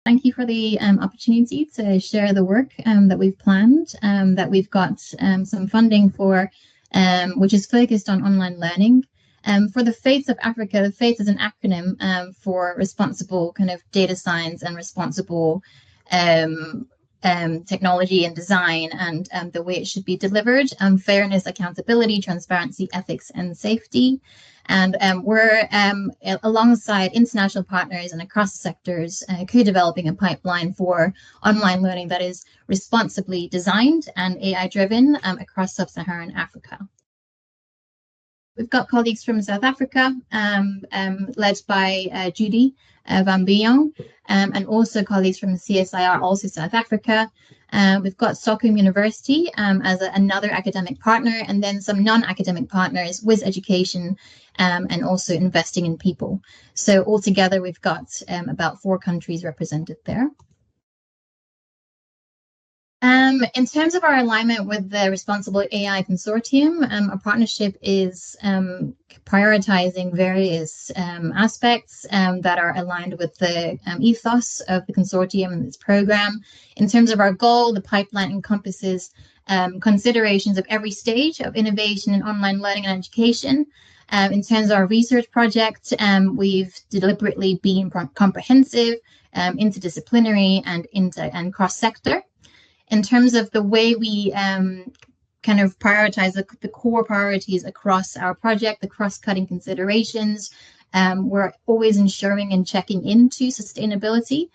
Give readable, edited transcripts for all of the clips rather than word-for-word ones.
Thank you for the opportunity to share the work that we've planned, that we've got some funding for, which is focused on online learning. For the FAITH of Africa, the FAITH is an acronym for responsible kind of data science and responsible technology and design, and the way it should be delivered, fairness, accountability, transparency, ethics, and safety. And we're alongside international partners and across the sectors, co-developing a pipeline for online learning that is responsibly designed and AI-driven across Sub-Saharan Africa. We've got colleagues from South Africa, led by Judy Van Bion, and also colleagues from the CSIR, also South Africa. We've got Stockholm University as another academic partner, and then some non-academic partners with education and also investing in people. So altogether, we've got about 4 countries represented there. In terms of our alignment with the Responsible AI Consortium, our partnership is prioritizing various aspects that are aligned with the ethos of the consortium and its program. In terms of our goal, the pipeline encompasses considerations of every stage of innovation in online learning and education. In terms of our research project, we've deliberately been comprehensive, interdisciplinary, and cross-sector. In terms of the way we kind of prioritize the core priorities across our project, the cross-cutting considerations, we're always ensuring and checking into sustainability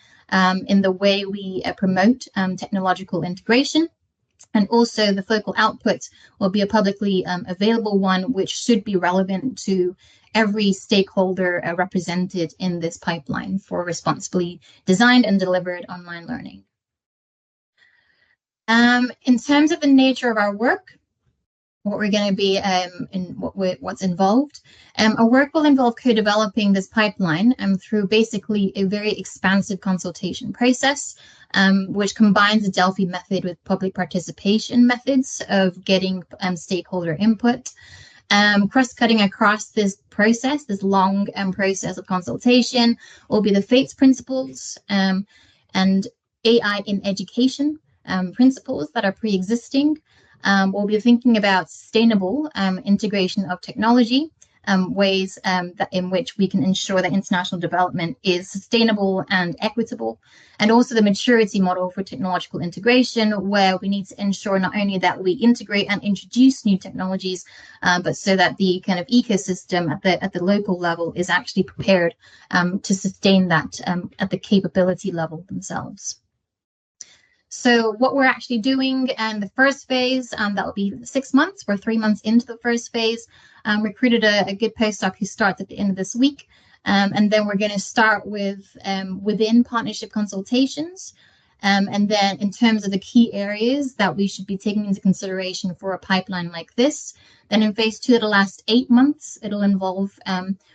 in the way we promote technological integration. And also the focal output will be a publicly available one, which should be relevant to every stakeholder represented in this pipeline for responsibly designed and delivered online learning. In terms of the nature of our work, what we're going to be what's involved, our work will involve co-developing this pipeline through basically a very expansive consultation process, which combines the Delphi method with public participation methods of getting stakeholder input. Cross-cutting across this process, this long process of consultation, will be the FAITS principles and AI in education principles that are pre-existing. We'll be thinking about sustainable integration of technology, ways in which we can ensure that international development is sustainable and equitable, and also the maturity model for technological integration, where we need to ensure not only that we integrate and introduce new technologies, but so that the kind of ecosystem at the local level is actually prepared to sustain that at the capability level themselves. So what we're actually doing in the first phase, that will be 6 months. We're 3 months into the first phase. Recruited a good postdoc who starts at the end of this week. And then we're going to start with within partnership consultations. And then in terms of the key areas that we should be taking into consideration for a pipeline like this, then in phase 2, it'll last 8 months. It'll involve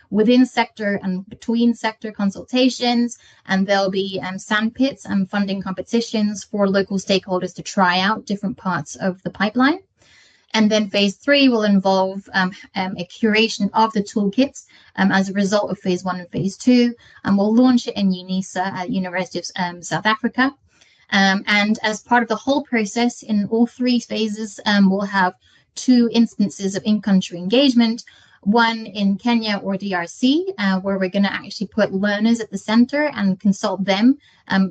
within sector and between sector consultations, and there'll be sandpits and funding competitions for local stakeholders to try out different parts of the pipeline. And then phase 3 will involve a curation of the toolkits as a result of phase 1 and phase 2, and we'll launch it in UNISA at University of South Africa. And as part of the whole process, in all 3 phases, we'll have 2 instances of in-country engagement, one in Kenya or DRC, where we're going to actually put learners at the center and consult them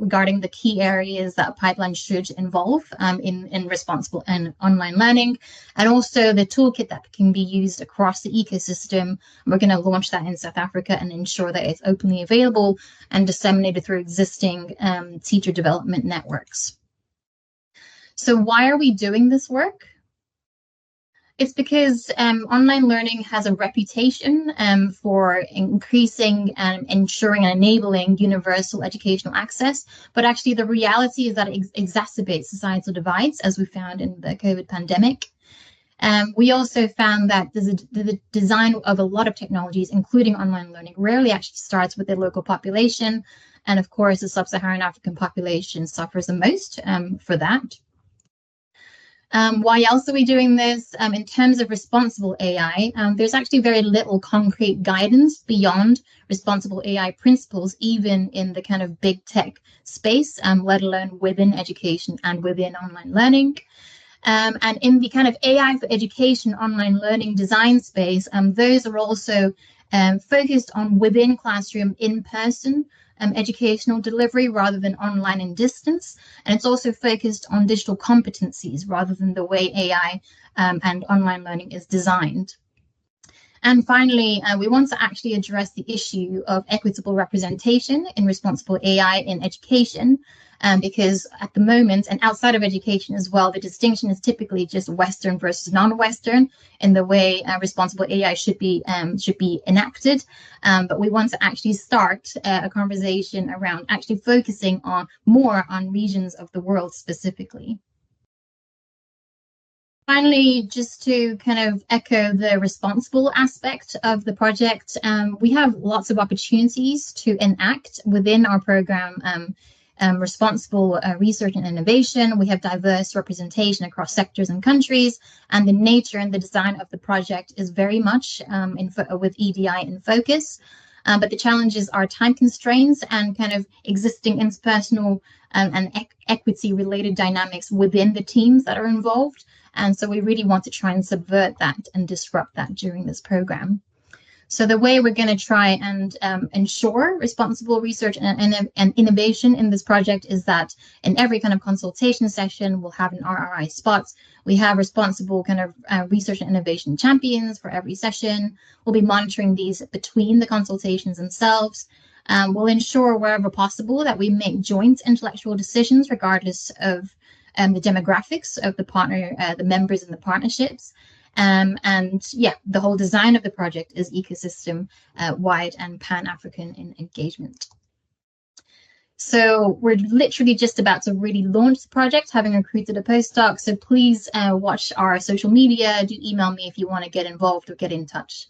regarding the key areas that a pipeline should involve in responsible and online learning, and also the toolkit that can be used across the ecosystem. We're going to launch that in South Africa and ensure that it's openly available and disseminated through existing teacher development networks. So why are we doing this work? It's because online learning has a reputation for increasing and ensuring and enabling universal educational access, but actually the reality is that it exacerbates societal divides, as we found in the COVID pandemic. We also found that the design of a lot of technologies, including online learning, rarely actually starts with the local population. And of course, the Sub-Saharan African population suffers the most for that. Why else are we doing this? In terms of responsible AI, there's actually very little concrete guidance beyond responsible AI principles, even in the kind of big tech space, let alone within education and within online learning. And in the kind of AI for education, online learning design space, those are also focused on within classroom in-person educational delivery rather than online and distance. And it's also focused on digital competencies rather than the way AI and online learning is designed. And finally, we want to actually address the issue of equitable representation in responsible AI in education, because at the moment, and outside of education as well, the distinction is typically just Western versus non-Western in the way responsible AI should be enacted. But we want to actually start a conversation around actually focusing more on regions of the world specifically. Finally, just to kind of echo the responsible aspect of the project, we have lots of opportunities to enact within our program responsible research and innovation. We have diverse representation across sectors and countries, and the nature and the design of the project is very much with EDI in focus. But the challenges are time constraints and kind of existing interpersonal and equity-related dynamics within the teams that are involved. And so we really want to try and subvert that and disrupt that during this program. So the way we're going to try and ensure responsible research and innovation in this project is that in every kind of consultation session, we'll have an RRI spot. We have responsible kind of research and innovation champions for every session. We'll be monitoring these between the consultations themselves. We'll ensure wherever possible that we make joint intellectual decisions regardless of the demographics of the members in the partnerships. And yeah, the whole design of the project is ecosystem wide and Pan-African in engagement. So we're literally just about to really launch the project, having recruited a postdoc. So please watch our social media, do email me if you want to get involved or get in touch.